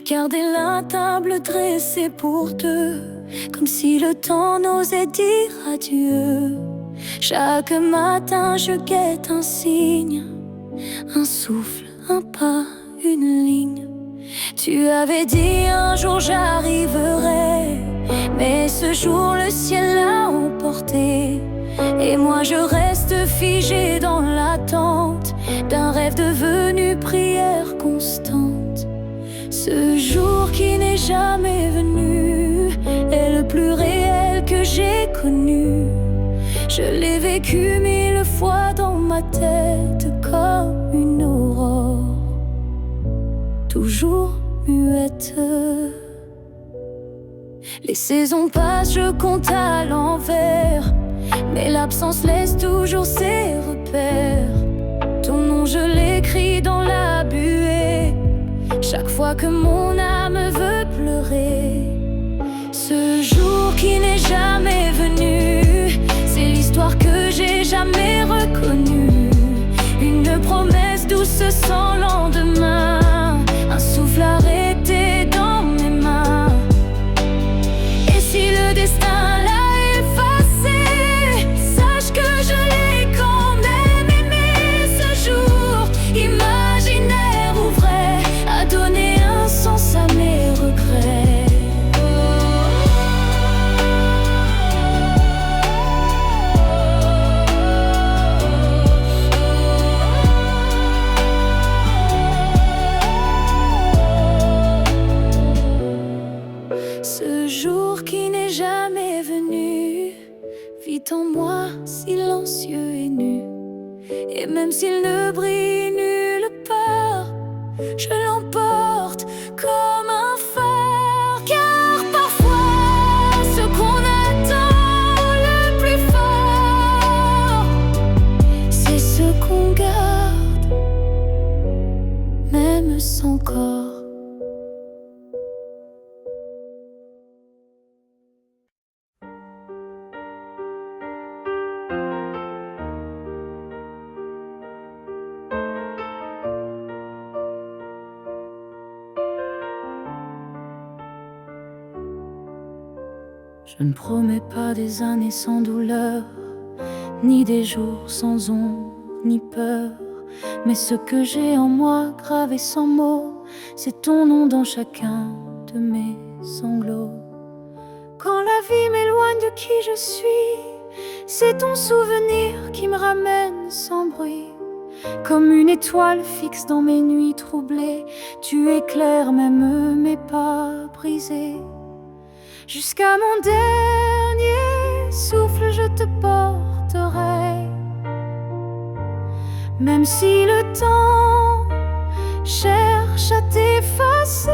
Garder la table dressée pour deux, comme si le temps n'osait dire adieu. Chaque matin je guette un signe, un souffle, un pas, une ligne. Tu avais dit un jour j'arriverai, mais ce jour le ciel l'a emporté. Et moi je reste figé dans l'attente d'un rêve devenu prière constante. Ce jour qui n'est jamais venu est le plus réel que j'ai connu. Je l'ai vécu 1000 fois dans ma tête comme une aurore, toujours muette. Les saisons passent, je compte à l'envers, mais l'absence laisse toujours ses repères. Ton nom je l'écris dans la buée, chaque fois que mon âme veut pleurer. Ce jour qui n'est jamais venu, c'est l'histoire que j'ai jamais reconnue. Une promesse douce sans lendemain, un souffle arrêté dans mes mains. Et si le destin l'a effacé, sache que je l'ai quand même aimé. Ce jour imaginaire ou vrai a donné un sens à mes regrets. Ce jour qui n'est jamais venu vit en moi silencieux et nu. Et même s'il ne brille nulle part, je l'emporte comme un phare. Car parfois ce qu'on attend le plus fort, c'est ce qu'on garde, même sans corps. Je ne promets pas des années sans douleur, ni des jours sans ombre, ni peur. Mais ce que j'ai en moi, gravé sans mots, c'est ton nom dans chacun de mes sanglots. Quand la vie m'éloigne de qui je suis, c'est ton souvenir qui me ramène sans bruit. Comme une étoile fixe dans mes nuits troublées, tu éclaires même mes pas brisés. Jusqu'à mon dernier souffle, je te porterai. Même si le temps cherche à t'effacer,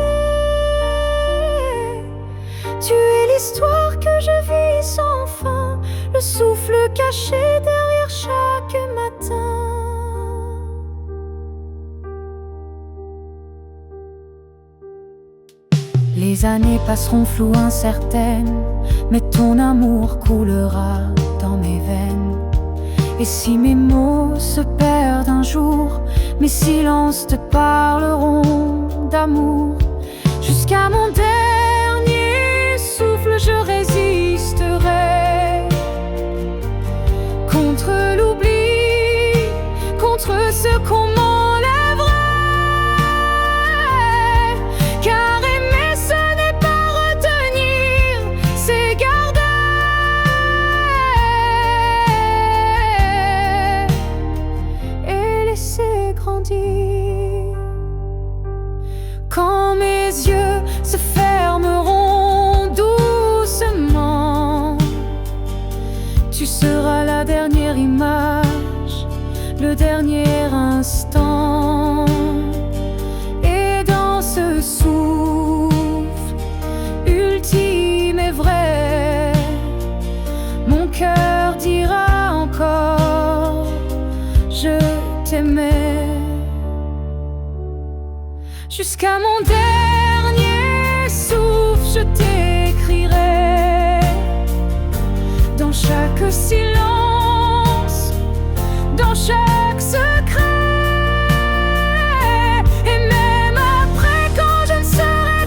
tu es l'histoire que je vis sans fin, le souffle caché derrière chaque matin. Les années passeront floues, incertaines, mais ton amour coulera dans mes veines. Et si mes mots se perdent un jour, mes silences te parleront d'amour. Jusqu'à mon dernier souffle, je résisterai contre l'oubli, contre ce qu'on m'enlèverait. Car aimer, ce n'est pas retenir, c'est garder. Et laisser grandir. Quand mes yeux se fermeront doucement, tu seras la dernière image, le dernier instant. Et dans ce souffle ultime et vrai, mon cœur dira encore: je t'aimais. Jusqu'à mon dernier souffle, je t'écrirai dans chaque silence, dans chaque secret. Et même après, quand je ne serai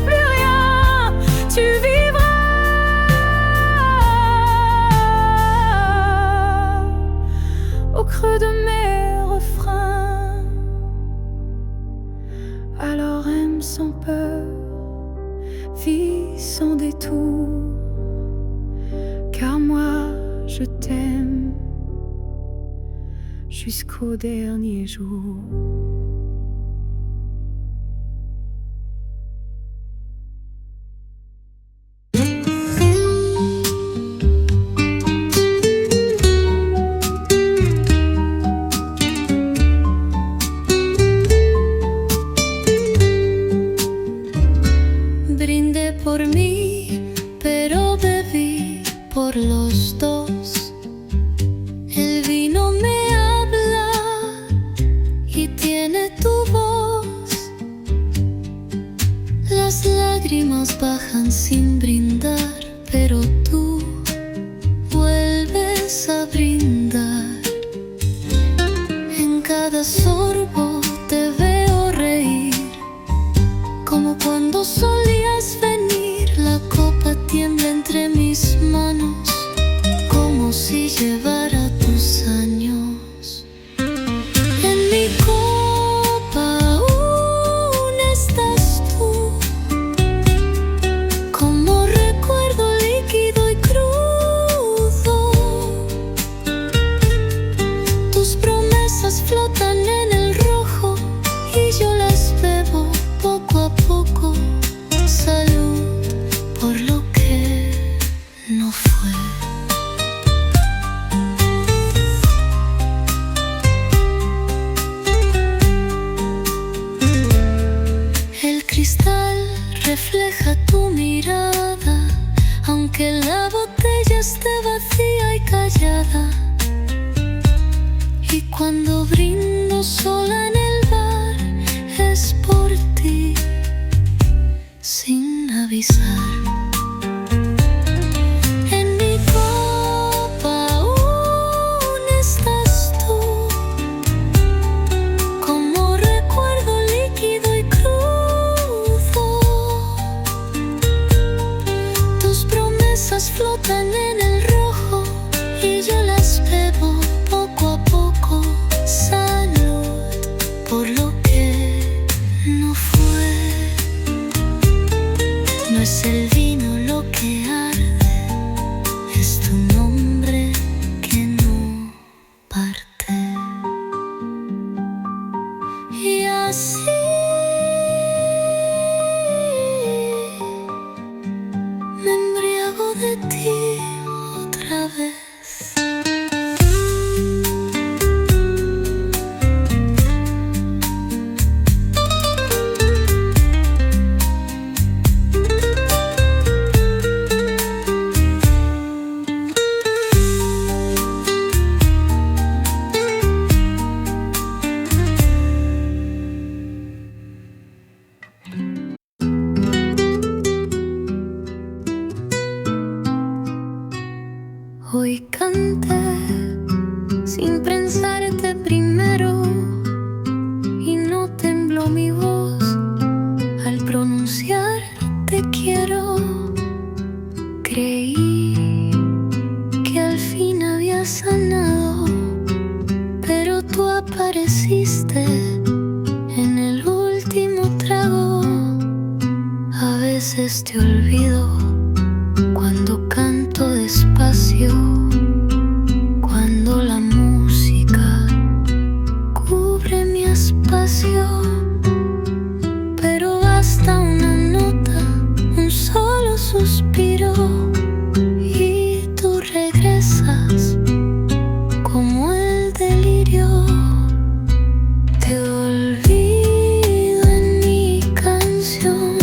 creux de mes refrains. Alors aime sans peur, vis sans détour, car moi je t'aime jusqu'au dernier jour. Brindé por mí, pero bebí por los dos. El vino me habla y tiene tu voz. Las lágrimas bajan sin brindar, pero tú vuelves a brindar. En cada sorbo te veo reír, como cuando solías venir. La copa tiembla entre mis manos, como si llevara tus años. En mi copa aún estás tú, como recuerdo líquido y crudo. Tus promesas flotan en el rojo y yo las bebo poco a poco. Salud por lo que no fue. El cristal refleja tu mirada, aunque la botella esté vacía y callada. Y cuando brindo sola en el bar, es por ti, sin avisar. En mi copa aún estás tú, como recuerdo líquido y crudo. Tus promesas flotan en el rojo y yo las bebo poco a poco. Salud por lo que no fue. No es el vino lo que arde, es tu nombre que no parte. Y así me embriago de ti otra vez. Hoy canté sin pensarte primero y no tembló mi voz al pronunciar te quiero. Creí que al fin había sanado, pero tú apareciste en el último trago. A veces te olvido cuando canto despacio, cuando la música cubre mi espacio. Pero basta una nota, un solo suspiro, y tú regresas como el delirio. Te olvido en mi canción,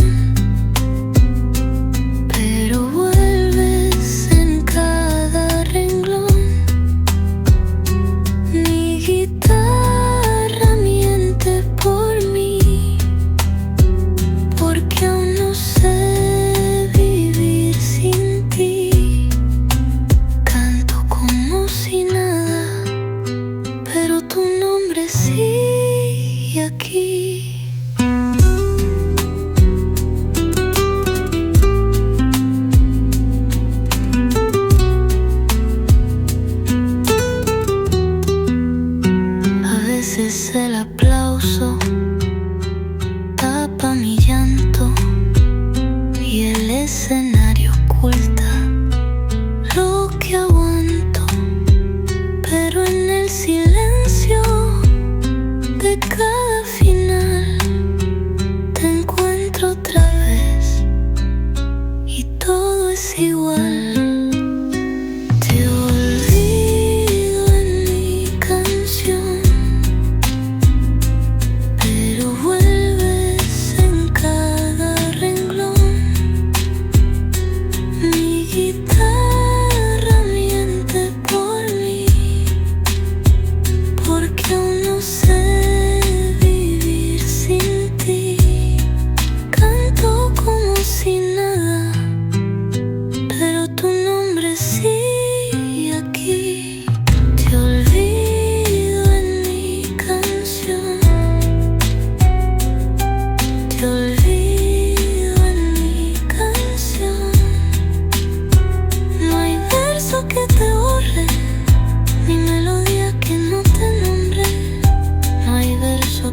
veces el aplauso tapa mi llanto y el escenario oculta lo que aguanto, pero en el silencio de cada final te encuentro otra vez y todo es igual.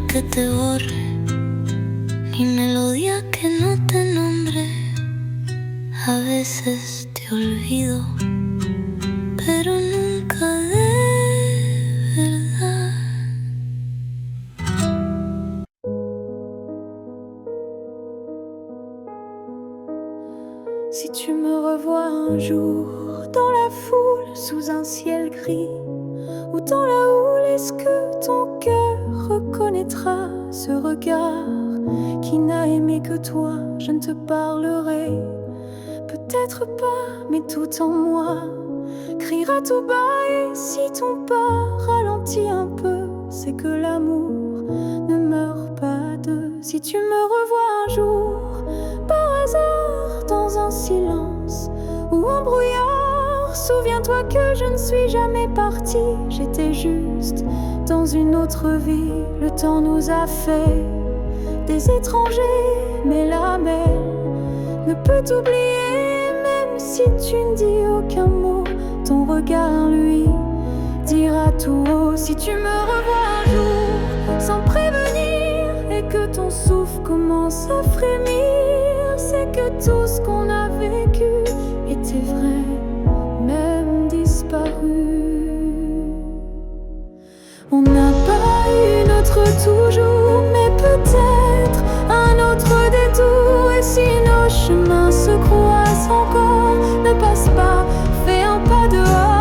Que te borre, ni melodía que no te nombre. A veces te olvido, pero nunca de verdad. Si tu me revois un jour dans la foule, sous un ciel gris, ou dans la houle, est-ce que ton cœur reconnaîtra ce regard qui n'a aimé que toi? Je ne te parlerai peut-être pas, mais tout en moi criera tout bas. Et si ton pas ralentit un peu, c'est que l'amour ne meurt pas de. Si tu me revois un jour par hasard dans un silence ou un brouillard, souviens-toi que je ne suis jamais partie. J'étais juste dans une autre vie. Le temps nous a fait des étrangers, mais la mer ne peut t'oublier. Même si tu ne dis aucun mot, ton regard lui dira tout haut. Si tu me revois un jour sans prévenir et que ton souffle commence à frémir, c'est que tout ce qu'on a vécu était vrai, même disparu. On n'a pas eu notre toujours, mais peut-être un autre détour. Et si nos chemins se croisent encore, ne passe pas, fais un pas dehors.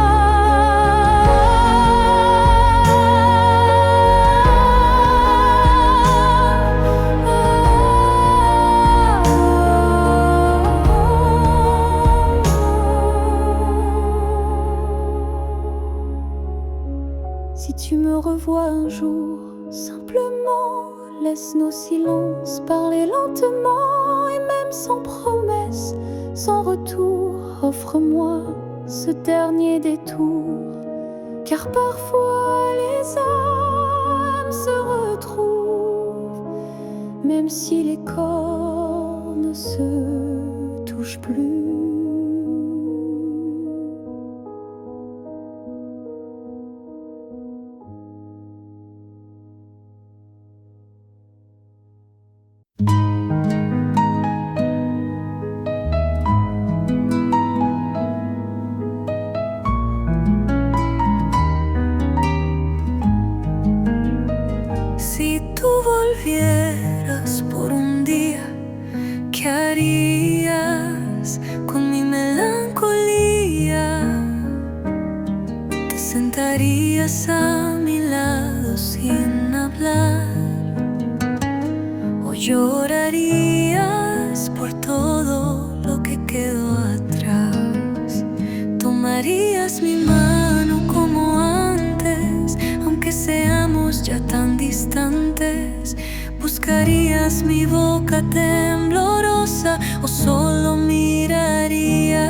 Si tu me revois un jour, simplement laisse nos silences parler lentement. Et même sans promesse, sans retour, offre-moi ce dernier détour. Car parfois les âmes se retrouvent, même si les corps ne se touchent plus. Si tú volvieras por un día, ¿qué harías con mi melancolía? Te sentarías a mi lado sin hablar, o llorarías por todo lo que quedó atrás. Tomarías mi mano como antes, aunque seamos ya tan distantes. Buscarías mi boca temblorosa, o solo mirarías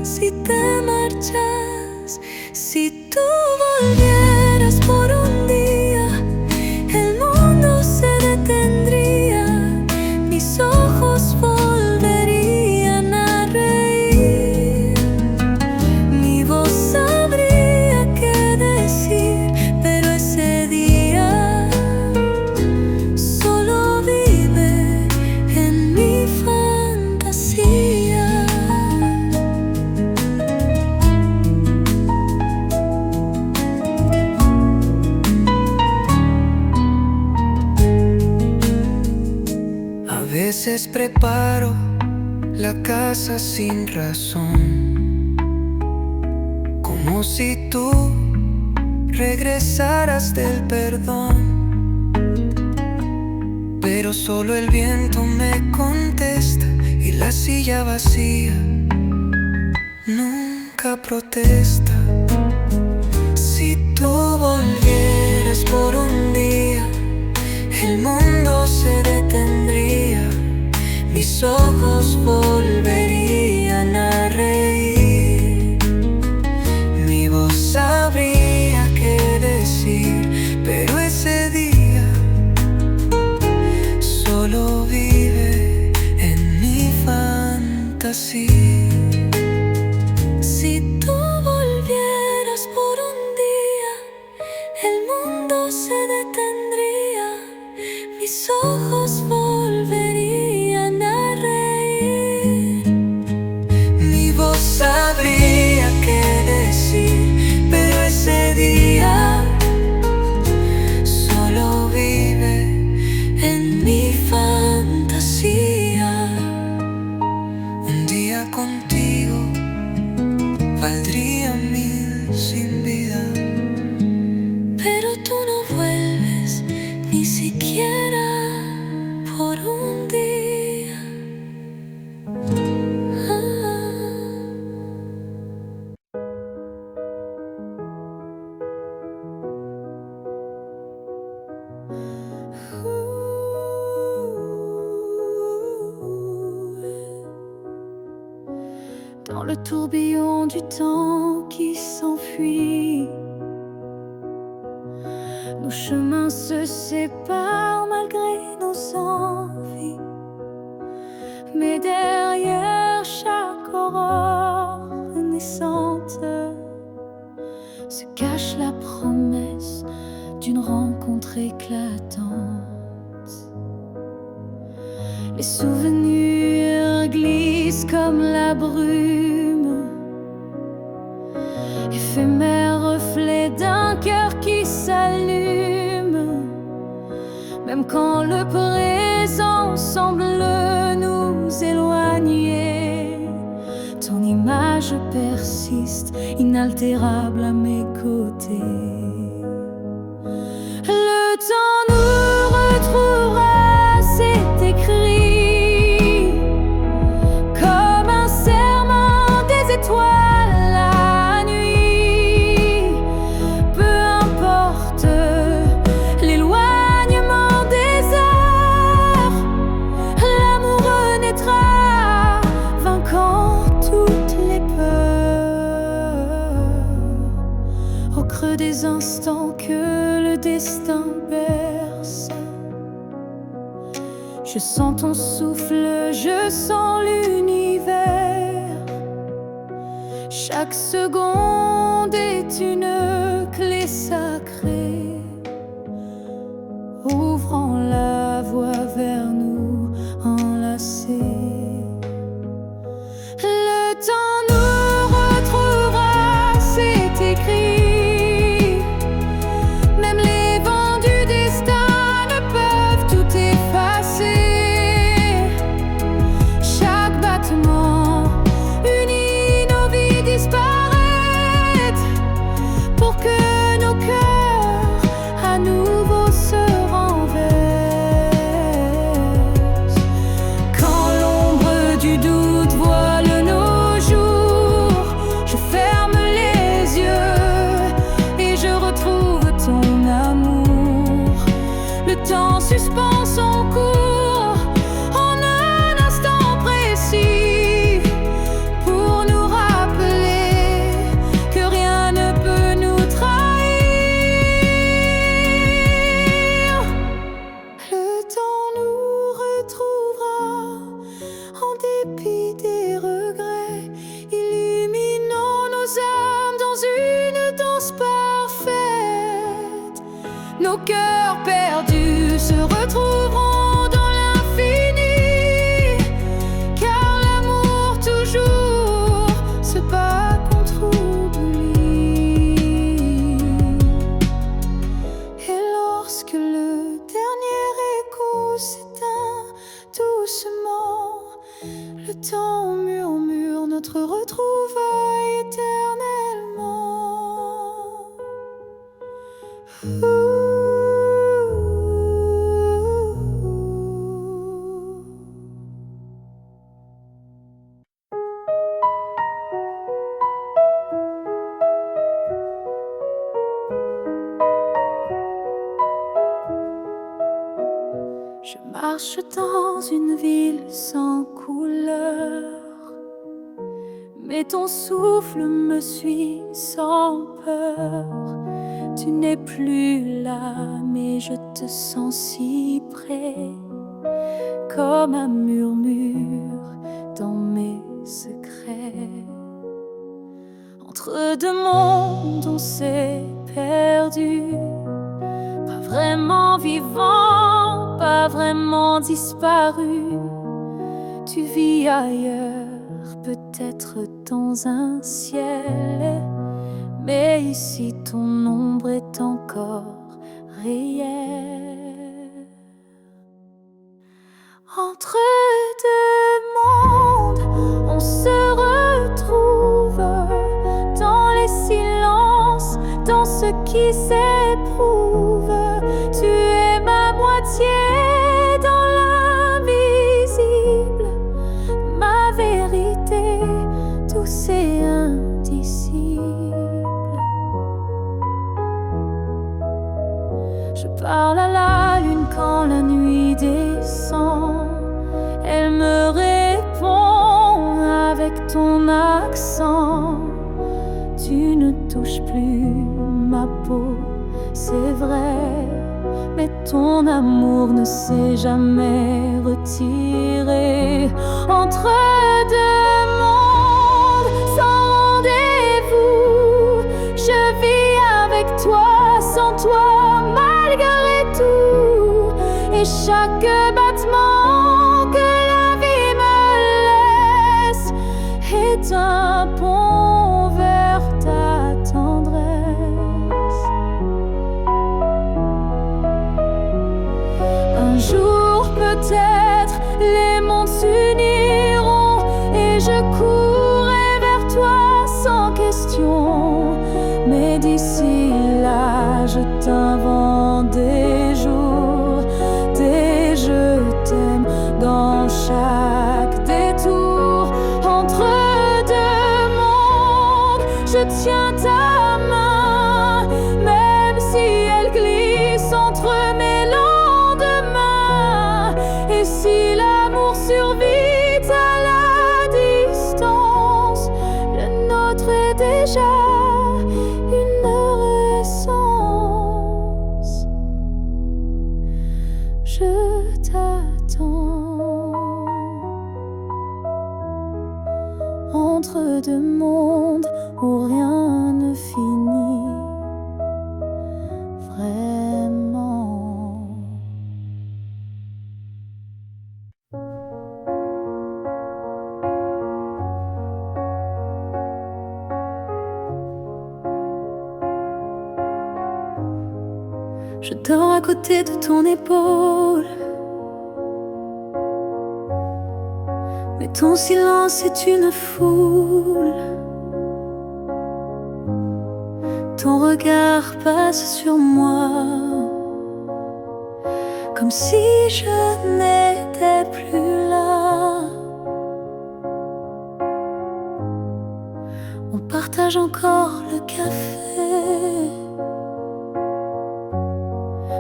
si te marchas. Si tú volvieras por un día, el mundo se detendría, mis ojos volverían a reír, mi voz sabría qué decir, pero ese día veces preparo la casa sin razón, como si tú regresaras del perdón. Pero solo el viento me contesta y la silla vacía nunca protesta. Si tú volvieras por un día, el mundo se detendría, mis ojos volverían a reír, mi voz sabría qué decir, pero ese día solo vive en mi fantasía. Si tú volvieras por un día, el mundo se detendría, mis ojos volverían a reír, mi voz sabría qué decir, pero ese día solo vive en mi fantasía. Un día contigo valdría 1000 sin vida, pero tú no vuelves ni siquiera por un día. Dans le tourbillon du temps qui s'enfuit, nos chemins se séparent malgré nos envies. Mais derrière chaque aurore naissante se cache la promesse d'une rencontre éclatante. Les souvenirs glissent comme la brume, éphémère reflet d'un cœur qui s'allume. Même quand le présent semble nous éloigner, ton image persiste, inaltérable à mes côtés. Le temps nous retrouvera, c'est écrit, comme un serment des étoiles la nuit. Peu importe l'éloignement des heures, l'amour renaîtra, vainquant toutes les peurs. Au creux des instants que le destin berce, je sens ton souffle, je sens l'univers. Chaque seconde est une clé sacrée, ouvrant la voie vers nous enlacés. Le temps nous retrouvera, c'est écrit. Même les vents du destin ne peuvent tout effacer. Chaque battement unit nos vies disparaître, pour que nos cœurs à nouveau se renversent. Quand l'ombre du doute voile nos jours, je ferme les yeux et je retrouve ton amour. Le temps suspend son cours en un instant précis, pour nous rappeler que rien ne peut nous trahir. Le temps nous retrouvera en dépit des regrets, illuminant nos âmes dans une danse parfaite. Nos cœurs perdus se retrouveront dans l'infini, car l'amour toujours se bat contre oubli. Et lorsque le dernier écho s'éteint doucement, Je marche dans une ville sans couleur, mais ton souffle me suit sans peur. Tu n'es plus là, mais je te sens si près, comme un murmure dans mes secrets. Entre deux mondes on s'est perdu, pas vraiment vivant, pas vraiment disparu. Tu vis ailleurs, peut-être dans un ciel, mais ici ton ombre est encore réelle. Entre deux mondes, on se retrouve dans les silences, dans ce qui s'éprouve. Tu es ma moitié dans l'invisible, ma vérité douce et indicible. Je parle à la lune quand la nuit descend. Elle me répond avec ton accent. Tu ne touches plus ma peau, c'est vrai, mais ton amour ne s'est jamais retiré. Entre deux mondes sans rendez-vous, je vis avec toi, sans toi, malgré tout. Et chaque battement que la vie me laisse est un pont vers ta tendresse. Un jour peut-être les mondes s'uniront et je courrai vers toi sans question. Mais d'ici là je t'invente des jours, des je t'aime dans chaque détour. Entre deux mondes, je tiens ta main, même si elle glisse entre mes lendemains. Et si l'amour survit à la distance, le nôtre est déjà une essence. Je t'attends entre deux mondes où rien ne finit vraiment. Je dors à côté de ton épaule, mais ton silence est une foule. Ton regard passe sur moi, comme si je n'étais plus là. On partage encore le café,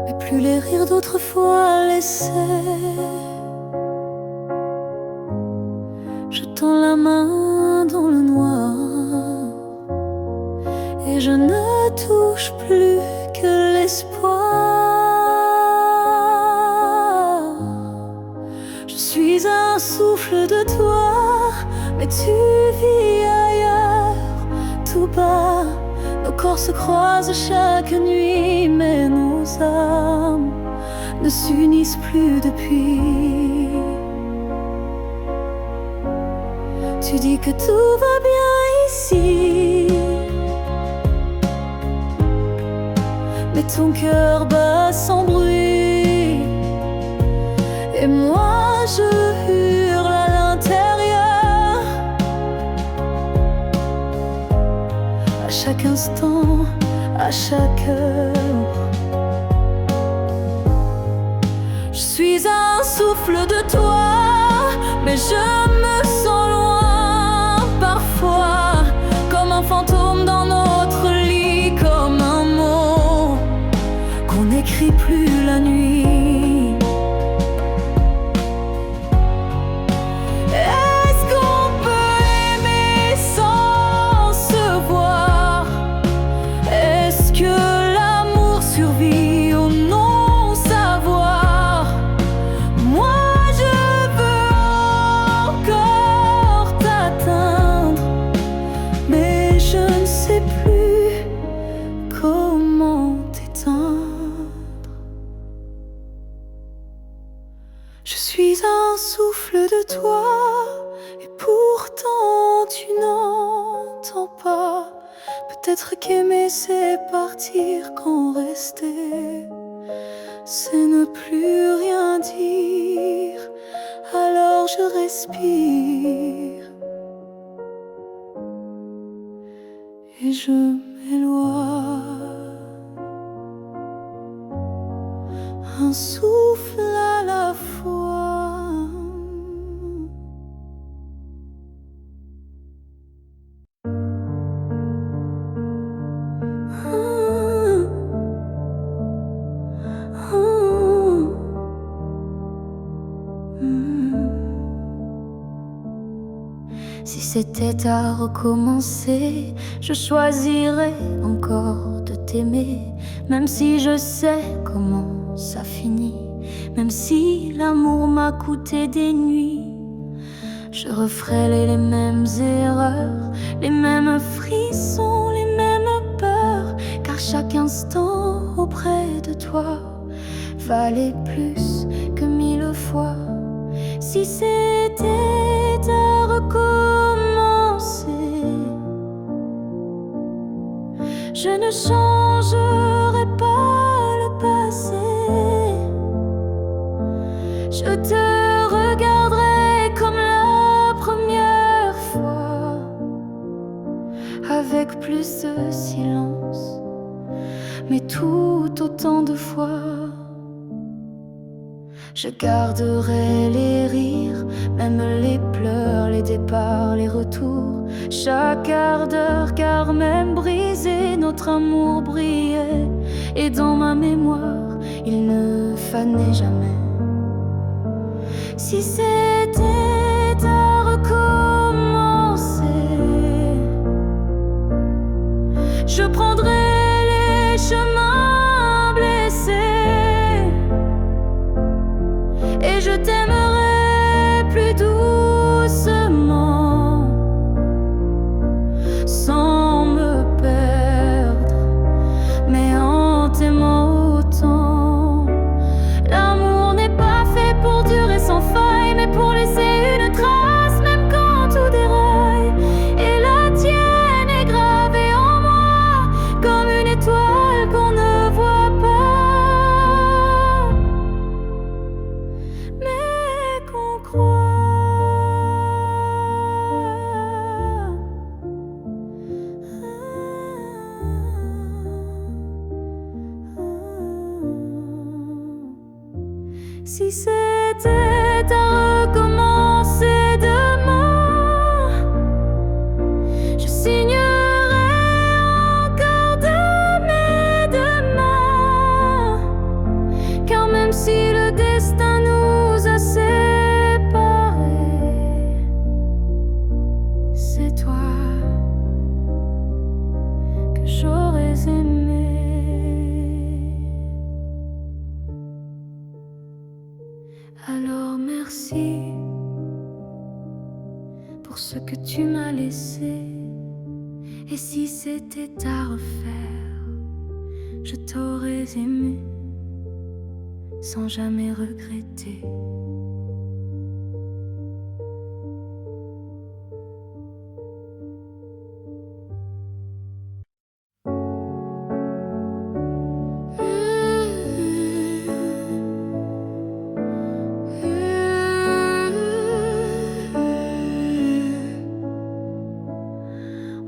mais plus les rires d'autrefois laissés. Je tends la main dans le noir et je ne touche plus que l'espoir. Je suis un souffle de toi, mais tu vis ailleurs, tout bas. Nos corps se croisent chaque nuit, mais nos âmes ne s'unissent plus depuis. Tu dis que tout va bien ici, mais ton cœur bat sans bruit. Et moi je hurle à l'intérieur, à chaque instant, à chaque heure. n'écris plus la nuit. Est-ce qu'on peut aimer sans se voir? Est-ce que l'amour survit au non-savoir? Moi je veux encore t'atteindre, mais je ne sais plus comment t'éteindre. Je suis un souffle de toi, et pourtant tu n'entends pas. Peut-être qu'aimer c'est partir quand rester c'est ne plus rien dire. Alors je respire et je m'éloigne, un souffle à la fois. Si c'était à recommencer, je choisirais encore de t'aimer, même si je sais comment ça finit, même si l'amour m'a coûté des nuits. Je referais les mêmes erreurs, les mêmes frissons, les mêmes peurs, car chaque instant auprès de toi valait plus que 1000 fois. Si c'était à recommencer, je ne changerai pas le passé. Je te regarderai comme la première fois, avec plus de silence, mais tout autant de fois. Je garderai les rires, même les pleurs, les départs, les retours, chaque quart d'heure, car même brisé, notre amour brillait. Et dans ma mémoire, il ne fanait jamais. Si c'était à recommencer, je prendrais les chemins blessés, et je t'aimerai plus doucement, sans me perdre, mais en t'aimant autant. L'amour n'est pas fait pour durer sans faille, mais pour laisser une trace, même quand tout déraille. Et la tienne est gravée en moi, comme une étoile qu'on ne voit pas, mais qu'on croit. Si c'était à recommencer demain, je signerais encore de mes deux mains, car même si le destin nous a séparés, c'est toi que j'aurais aimé. Alors merci pour ce que tu m'as laissé. Et si c'était à refaire, je t'aurais aimé sans jamais regretter.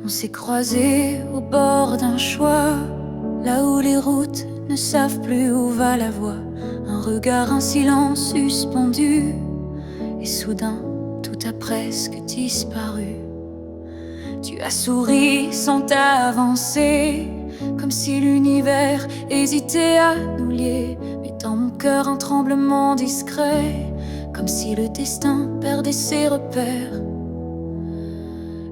On s'est croisés au bord d'un choix, là où les routes ne savent plus où va la voie. Un regard, un silence suspendu, et soudain tout a presque disparu. Tu as souri sans t'avancer, comme si l'univers hésitait à nous lier. Mais dans mon cœur un tremblement discret, comme si le destin perdait ses repères.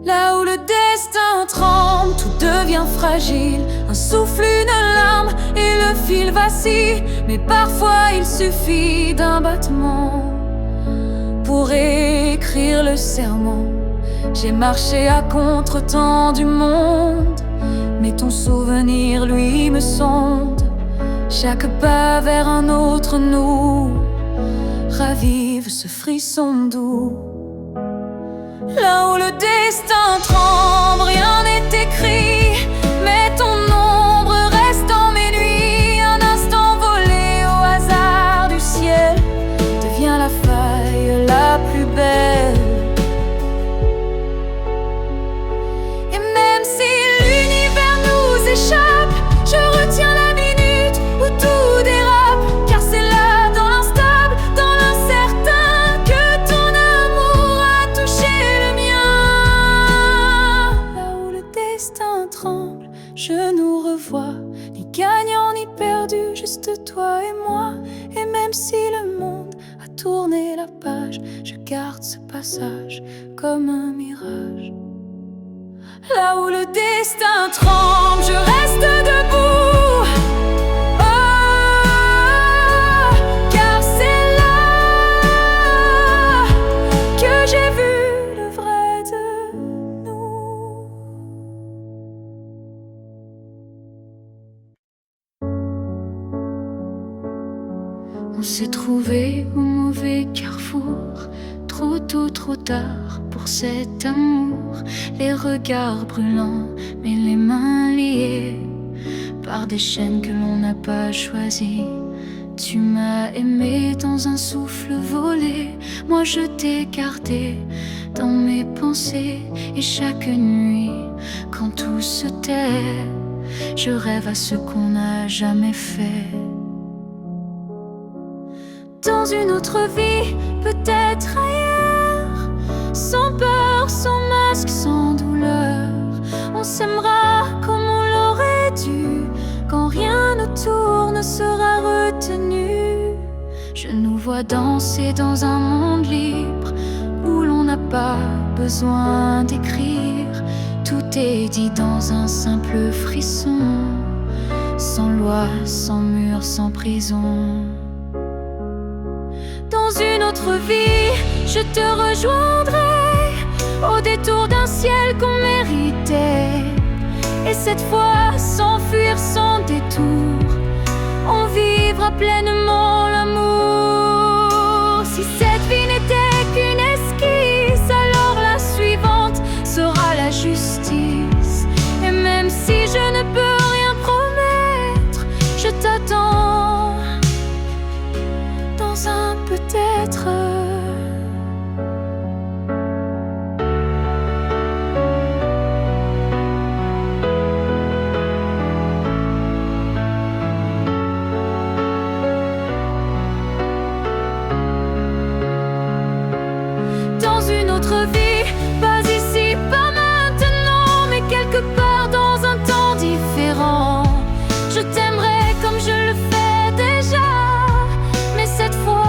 Là où le destin tremble, tout devient fragile. Un souffle, une larme et le fil vacille. Mais parfois il suffit d'un battement pour écrire le serment. J'ai marché à contre-temps du monde, mais ton souvenir, lui, me sonde. Chaque pas vers un autre nous ravive ce frisson doux. Là où le destin tremble, rien n'est écrit, mais ton ombre reste dans mes nuits. Un instant volé au hasard du ciel devient la faille la plus belle. Et même si l'univers nous échappe, je retiens la minute où tout dérape. Car c'est là, dans l'instable, dans l'incertain, que ton amour a touché le mien. Là où le destin tremble, je nous revois, ni gagnant ni perdu, juste toi et moi. Et même si le monde a tourné la page, je garde ce passage comme un mirage. Là où le destin tremble, je reste debout. Oh, car c'est là que j'ai vu le vrai de nous. On s'est trouvé au mauvais carrefour, trop tôt, trop tard pour cet amour. Les regards brûlants, mais les mains liées par des chaînes que l'on n'a pas choisies. Tu m'as aimé dans un souffle volé, moi je t'ai gardé dans mes pensées. Et chaque nuit, quand tout se tait, je rêve à ce qu'on n'a jamais fait. Dans une autre vie, peut-être ailleurs, sans peur, sans masque, sans douleur, on s'aimera comme on l'aurait dû, quand rien autour ne sera retenu. Je nous vois danser dans un monde libre, où l'on n'a pas besoin d'écrire. Tout est dit dans un simple frisson, sans loi, sans mur, sans prison. Dans une autre vie, je te rejoindrai au détour d'un ciel qu'on méritait. Et cette fois, sans fuir, sans détour, on vivra pleinement l'amour. Si cette vie n'était qu'une esquisse, alors la suivante sera la justice. Et même si je ne peux rien promettre, je t'attends dans un peut-être. Dans une autre vie, pas ici, pas maintenant, mais quelque part dans un temps différent. Je t'aimerai comme je le fais déjà, mais cette fois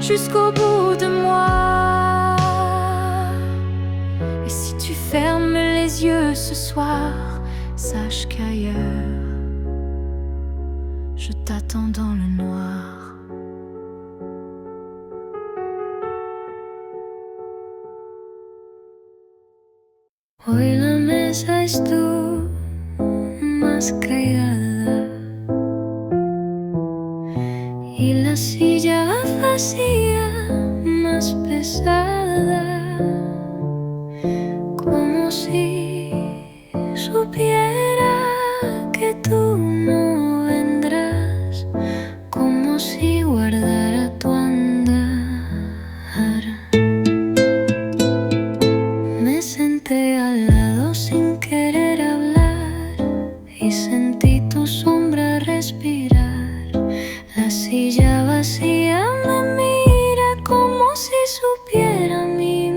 jusqu'au bout de moi. Et si tu fermes les yeux ce soir, sache qu'ailleurs je t'attends dans le noir. Hoy la mesa estuvo más callada y la silla vacía más pesada, como si supiera que tú no vendrás, como si guardara tu andar. Me senté al lado sin querer hablar y sentí tu sombra respirar. La silla vacía me mira como si supiera mi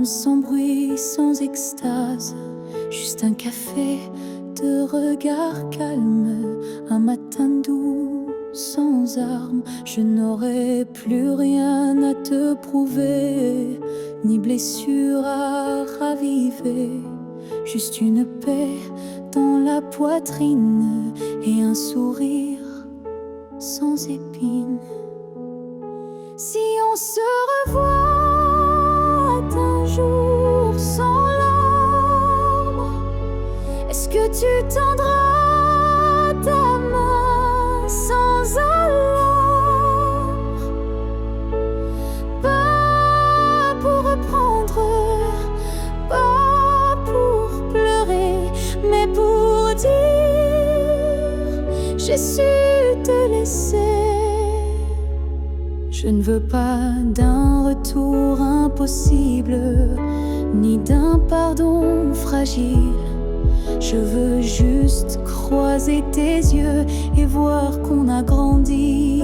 sans bruit, sans extase, juste un café de regard calme, un matin doux, sans armes. Je n'aurai plus rien à te prouver, ni blessure à raviver, juste une paix dans la poitrine et un sourire sans épines. Si on se revoit un jour sans larmes, est-ce que tu tendras ta main sans alarme? Pas pour reprendre, pas pour pleurer, mais pour dire j'ai su te laisser. Je ne veux pas d'un retour impossible, ni d'un pardon fragile. Je veux juste croiser tes yeux et voir qu'on a grandi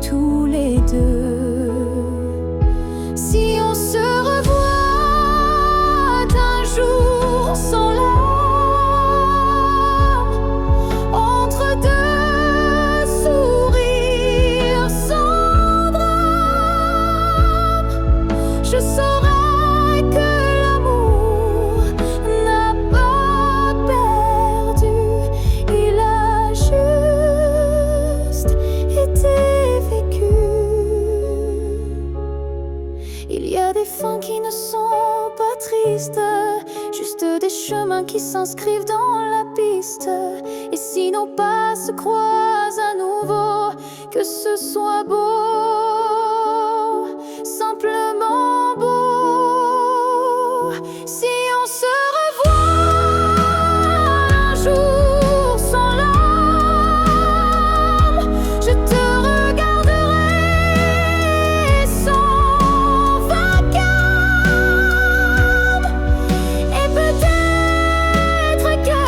tous les deux. Si on se revoit un jour sans larmes, entre deux sourires sans drame, je saurai que l'amour n'a pas perdu, il a juste été vécu. Il y a des fins qui ne sont pas tristes, juste des chemins qui s'inscrivent dans la piste. Et si nos pas se croisent à nouveau, que ce soit beau, simplement beau. Si on se revoit un jour sans larmes, je te regarderai sans vacarme. Et peut-être que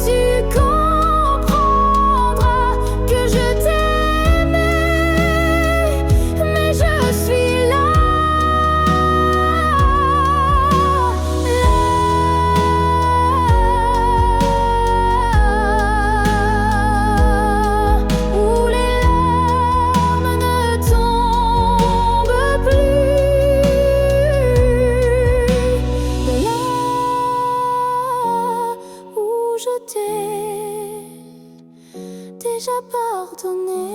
tu comprendras que je t'aimais, mais je suis là, où les larmes ne tombent plus, là où je t'ai déjà pardonné.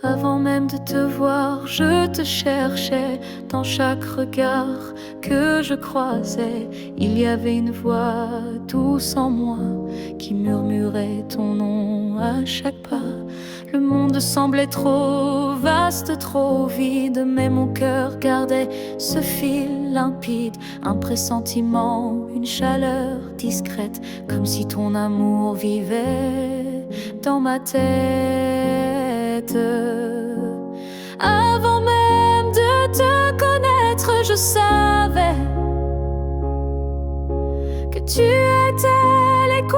Avant même de te voir, je te cherchais. Dans chaque regard que je croisais, il y avait une voix douce en moi qui murmurait ton nom à chaque pas. Le monde semblait trop vaste, trop vide, mais mon cœur gardait ce fil limpide. Un pressentiment, une chaleur discrète, comme si ton amour vivait dans ma tête. Avant même de te connaître, je savais que tu étais l'écho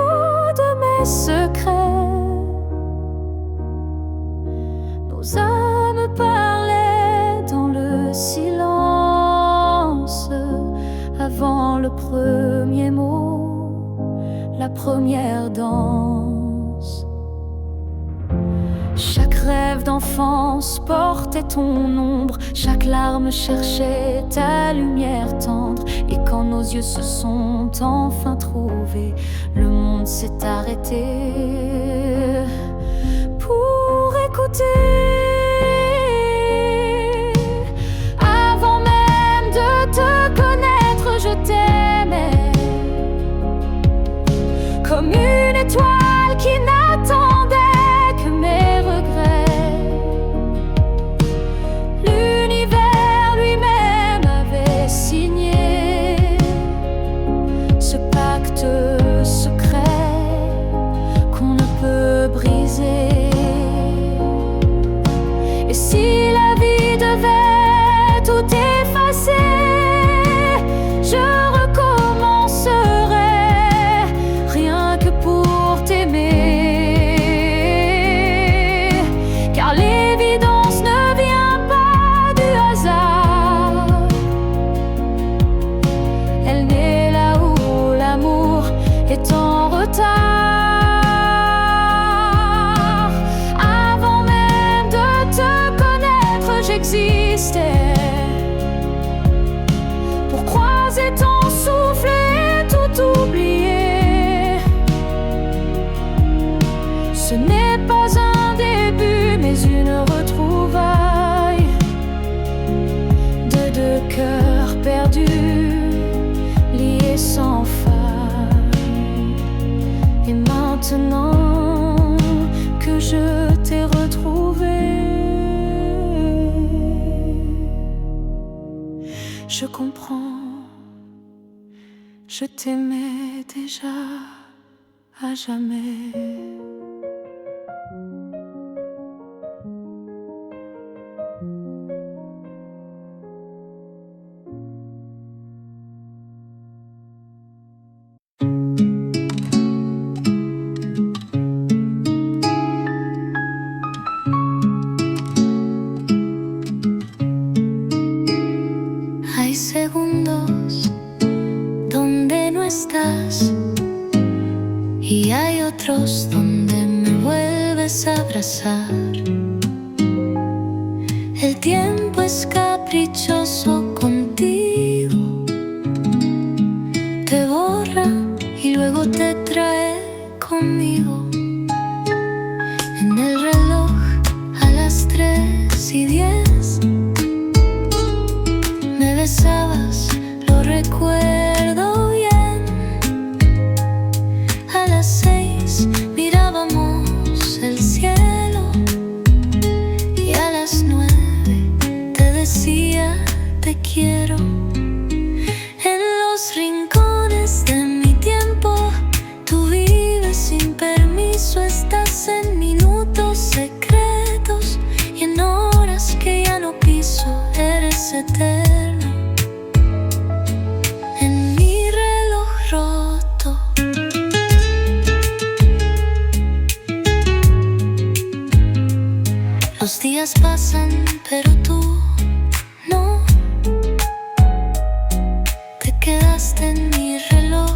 de mes secrets. Nos âmes parlaient dans le silence, avant le premier mot, la première danse. Chaque rêve d'enfance portait ton ombre, chaque larme cherchait ta lumière tendre. Et quand nos yeux se sont enfin trouvés, le monde s'est arrêté pour écouter. Avant même de te connaître, je t'aimais comme une étoile qui n'attendait que mes regrets. L'univers lui-même avait signé ce pacte, ce maintenant que je t'ai retrouvé, je comprends, je t'aimais déjà à jamais. Hay segundos donde no estás y hay otros donde me vuelves a abrazar. El tiempo es caprichoso contigo, te borra y luego te trae conmigo. En el reloj a las 3:10 me besabas, lo recuerdo bien. A las 6 mirábamos el cielo y a las 9 te decía te quiero. En los rincones de mi tiempo tú vives sin permiso, estás en minutos secretos y en horas que ya no piso, eres eterno. En mi reloj roto los días pasan, pero tú no. Te quedaste en mi reloj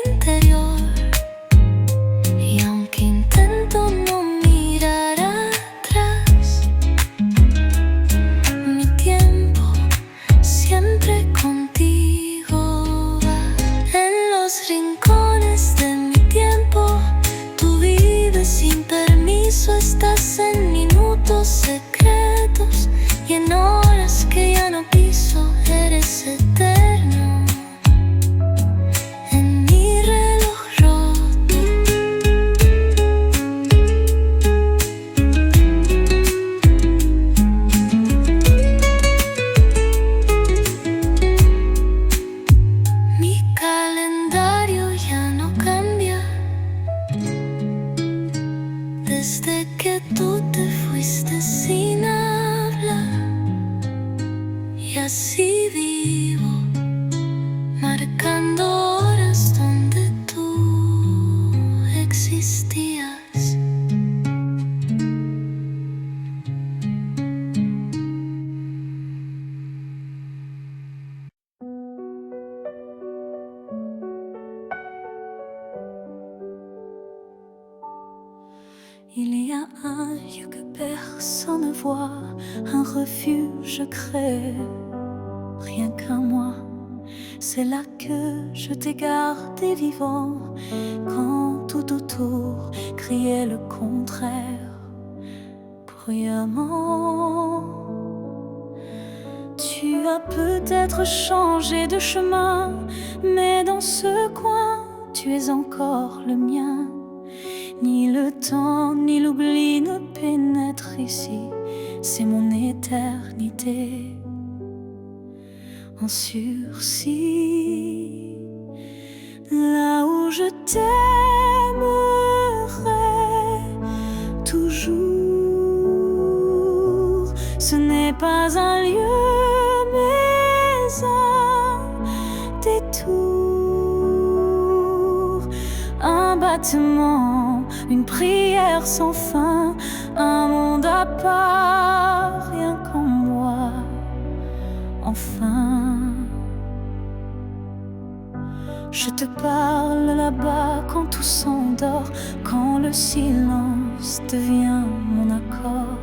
interior y aunque intento no mirar atrás, mi tiempo siempre contigo va. En los rincones de mi tiempo tú vives sin permiso, estás en minutos secretos y en horas que ya no piso, eres eterno. En mi reloj roto mi calendario ya no cambia desde que tú te fuiste sin hablar. Y así vivo, marcando horas donde tú existías. Il y a un lieu que personne ne voit, un refuge créé rien qu'à moi. C'est là que je t'ai gardé vivant, quand tout autour criait le contraire bruyamment. Tu as peut-être changé de chemin, mais dans ce coin, tu es encore le mien. Ni le temps, ni l'oubli ne pénètrent ici, c'est mon éternité en sursis. Là où je t'aimerai toujours, ce n'est pas un lieu, mais un détour, un battement, une prière sans fin, un monde à part, rien qu'en moi, enfin. Je te parle là-bas quand tout s'endort, quand le silence devient mon accord.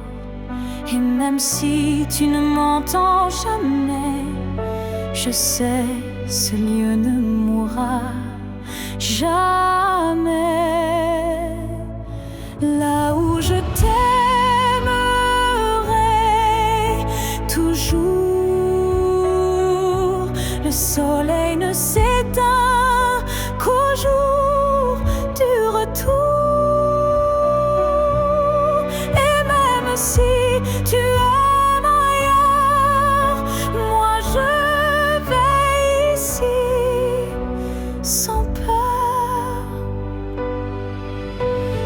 Et même si tu ne m'entends jamais, je sais, ce lieu ne mourra jamais. Là où je t'aimerai toujours, le soleil ne s'éteint qu'au jour du retour.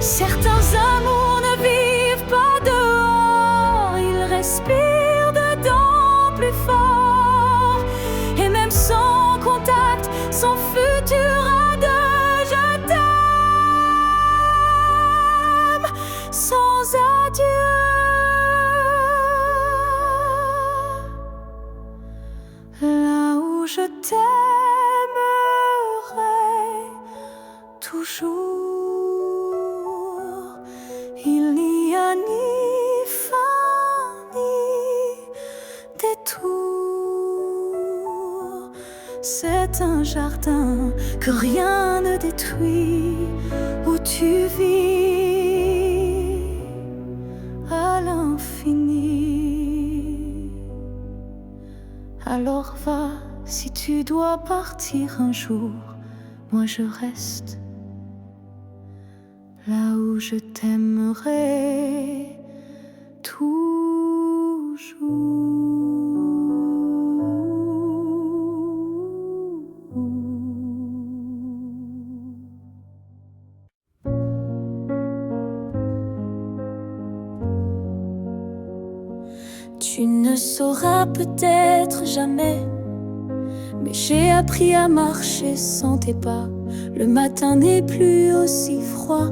Certains amours ne vivent pas dehors, ils respirent dedans plus fort. Et même sans contact, son futur à deux, je t'aime sans adieu. Là où je t'aimerai toujours, il n'y a ni fin ni détour. C'est un jardin que rien ne détruit, où tu vis à l'infini. Alors va, si tu dois partir un jour, moi je reste là où je t'aimerai toujours. Tu ne sauras peut-être jamais, mais j'ai appris à marcher sans tes pas. Le matin n'est plus aussi froid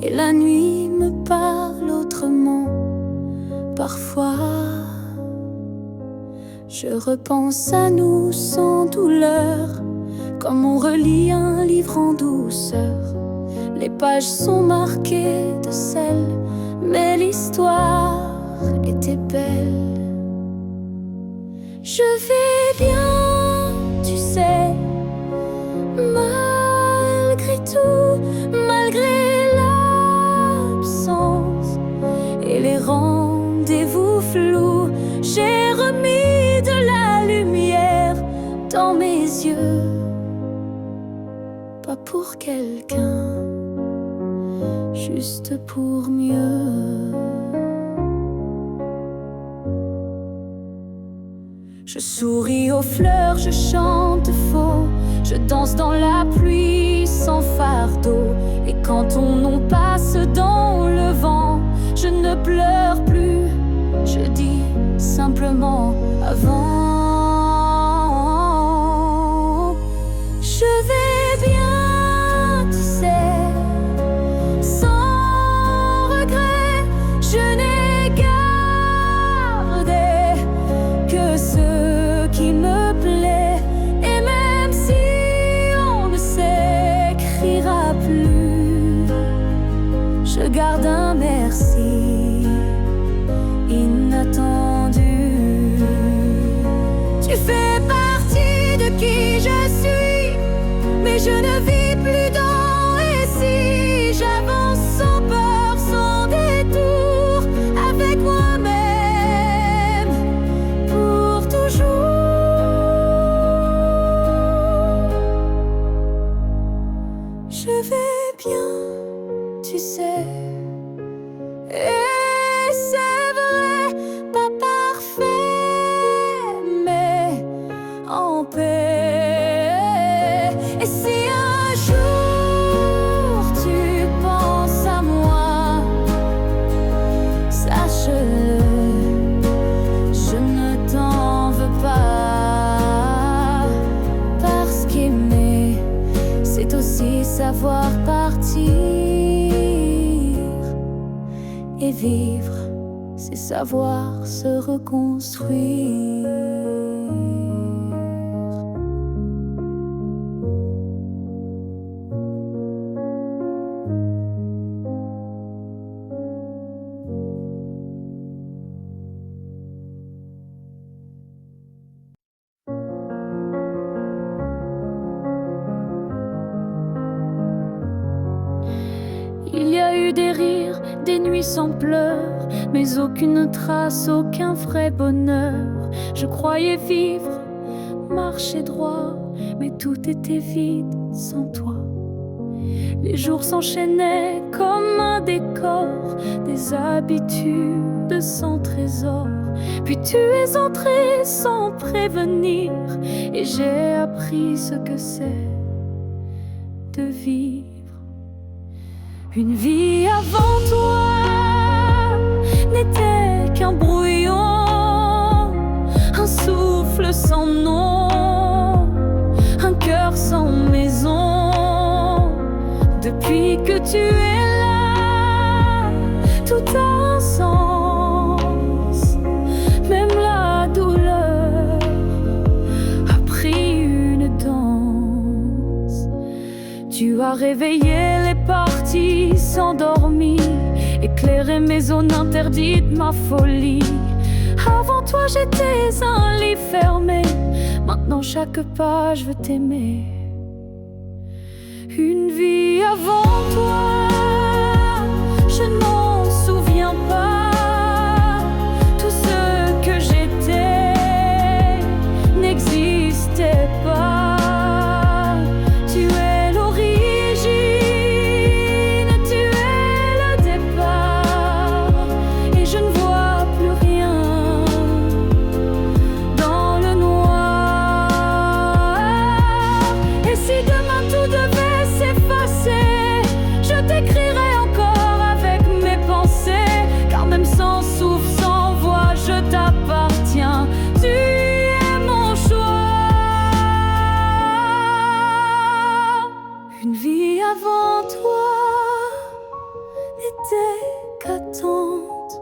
et la nuit me parle autrement. Parfois, je repense à nous sans douleur, comme on relit un livre en douceur. Les pages sont marquées de sel, mais l'histoire était belle. Je vais bien, tu sais, malgré tout, malgré l'absence et les rendez-vous flous. J'ai remis de la lumière dans mes yeux, pas pour quelqu'un, juste pour mieux. Je souris aux fleurs, je chante faux, je danse dans la pluie sans fardeau. Et quand ton nom passe dans le vent, je ne pleure plus, je dis simplement avant. Je vais bien, tu sais, sans regret, je n'ai gardé que ce qui me plaît. Et même si on ne s'écrira plus, je garde un merci inattendu. Tu fais partie de qui je suis, mais je ne vis plus dans et si. J'avance sans peur, sans détour, avec moi-même pour toujours. Je vais bien, tu sais, et c'est vrai, pas parfait, mais en paix. Et si un jour tu penses à moi, sache-le, je ne t'en veux pas. Parce qu'aimer, c'est aussi savoir partir. Et vivre, c'est savoir se reconstruire. Il y a eu des rires, des nuits sans pleurs, mais aucune trace, aucun vrai bonheur. Je croyais vivre, marcher droit, mais tout était vide sans toi. Les jours s'enchaînaient comme un décor, des habitudes sans trésor. Puis tu es entré sans prévenir, et j'ai appris ce que c'est de vivre Une vie avant toi n'était qu'un brouillon, un souffle sans nom, un cœur sans maison. Depuis que tu es là, tout a un sens. Même la douleur a pris une danse. Tu as réveillé les parties s'endormies, éclairé mes zones interdites, ma folie. Avant toi j'étais un livre fermé, maintenant chaque page veut t'aimer. Une vie avant toi, je ne m'en souviens pas. Tout ce que j'étais n'existait pas. Tu es l'origine, tu es le départ, et je ne vois plus rien dans le noir. Et si demain tout devait s'effacer, je t'écrirai encore avec mes pensées, car même sans souffle, sans voix, je t'appartiens. Tu es mon choix. Une vie avant toi n'était qu'attente.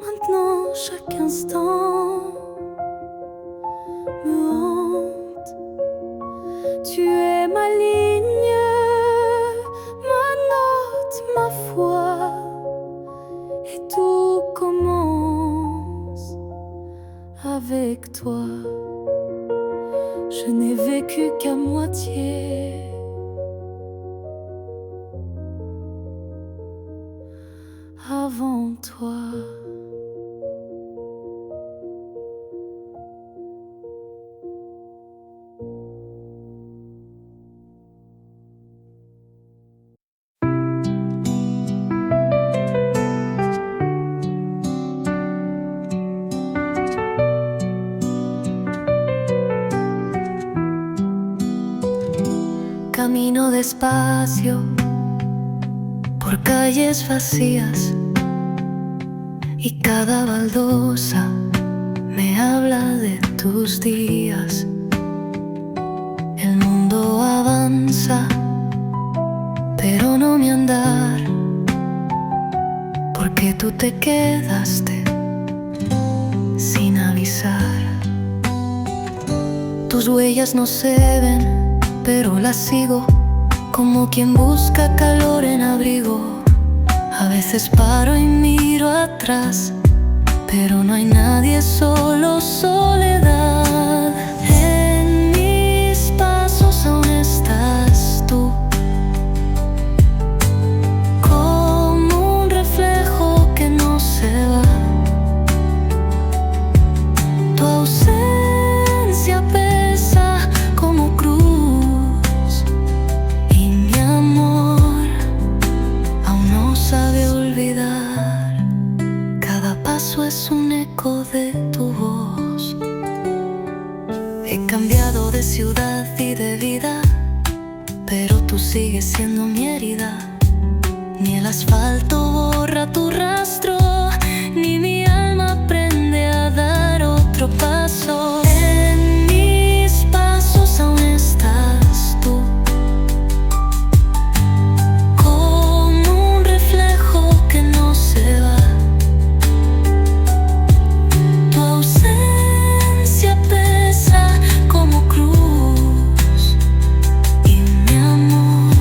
Maintenant chaque instant me hante. Tu es ma ligne, ma note, ma foi, et tout commence avec toi. Je n'ai vécu qu'à moitié. Avant toi. Camino despacio por calles vacías, y cada baldosa me habla de tus días. El mundo avanza, pero no mi andar, porque tú te quedaste sin avisar. Tus huellas no se ven, pero las sigo como quien busca calor en abrigo. A veces paro y miro atrás, pero no hay nadie, solo soledad. En mis pasos aún estás tú, como un reflejo que no se va. Tu ausencia pesa como cruz, y mi amor aún no sabe olvidar. Cada paso es un eco de tu voz. He cambiado de ciudad y de vida, pero tú sigues siendo mi herida. Ni el asfalto borra tu rastro, ni mi alma aprende a dar otro paso. En mis pasos aún estás tú, como un reflejo que no se va. Tu ausencia pesa como cruz, y mi amor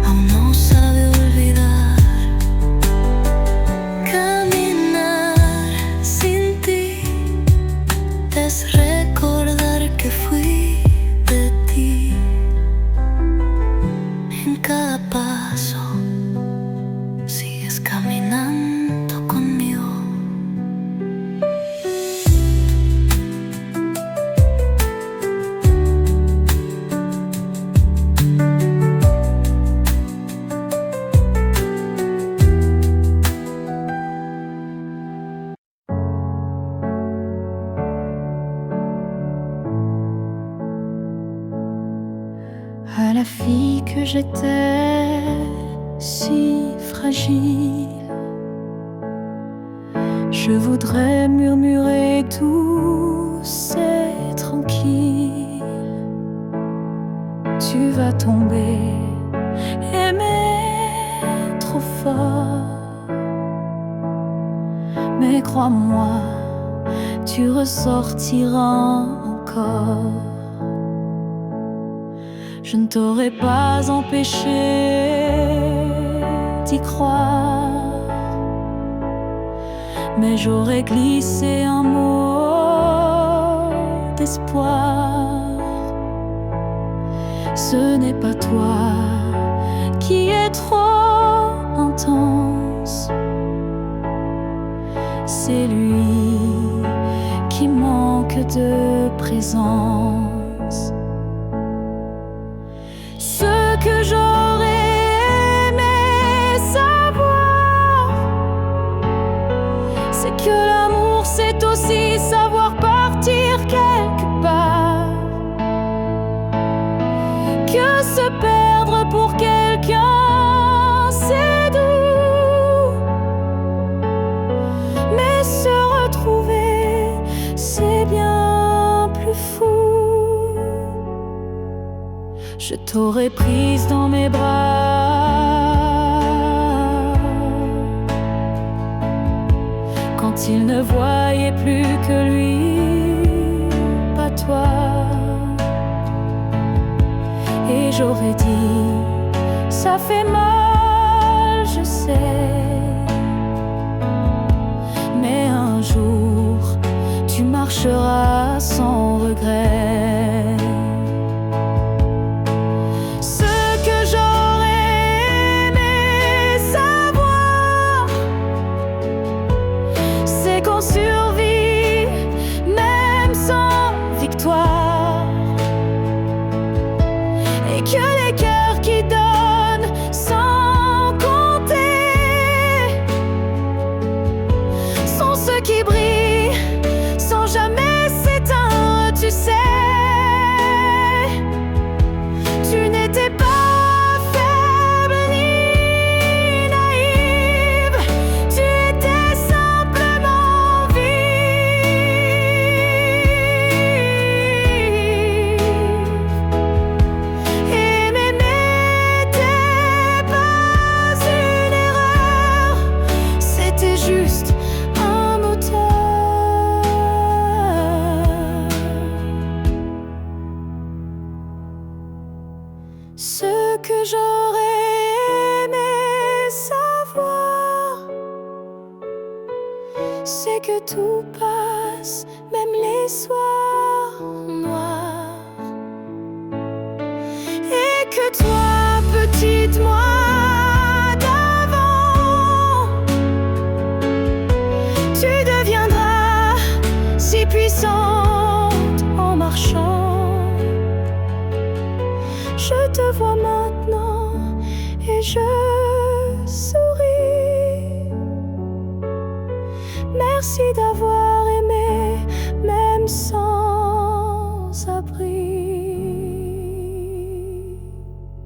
aún no sabe olvidar. Caminar sin ti es recordar que fui de ti. En cada paso sigues caminando conmigo. À la fille que j'étais, fragile. Je voudrais murmurer douce et tranquille. Tu vas tomber, aimer trop fort. Mais crois-moi, tu ressortiras encore. Je ne t'aurais pas empêché d'y croire, mais j'aurais glissé un mot d'espoir. Ce n'est pas toi qui es trop intense, c'est lui qui manque de présence. Ce que j'aurais aimé savoir, c'est que l'amour c'est aussi savoir partir quelque part. Que se perdre pour quelqu'un c'est doux, mais se retrouver c'est bien plus fou. Je t'aurais prise dans mes bras quand il ne voyait plus que lui, pas toi. Et j'aurais dit, ça fait mal, je sais, mais un jour tu marcheras sans regret. Qu'on survit même sans victoire, et que les cœurs qui donnent sans compter sont ceux qui brillent sans jamais s'éteindre. Tu sais, tu n'étais pas ce que j'aurais aimé savoir, c'est que tout passe, même les soirs noirs, et que toi, petite moi d'avant, tu deviendras si puissante en marchant. Je te vois maintenant et je souris. Merci d'avoir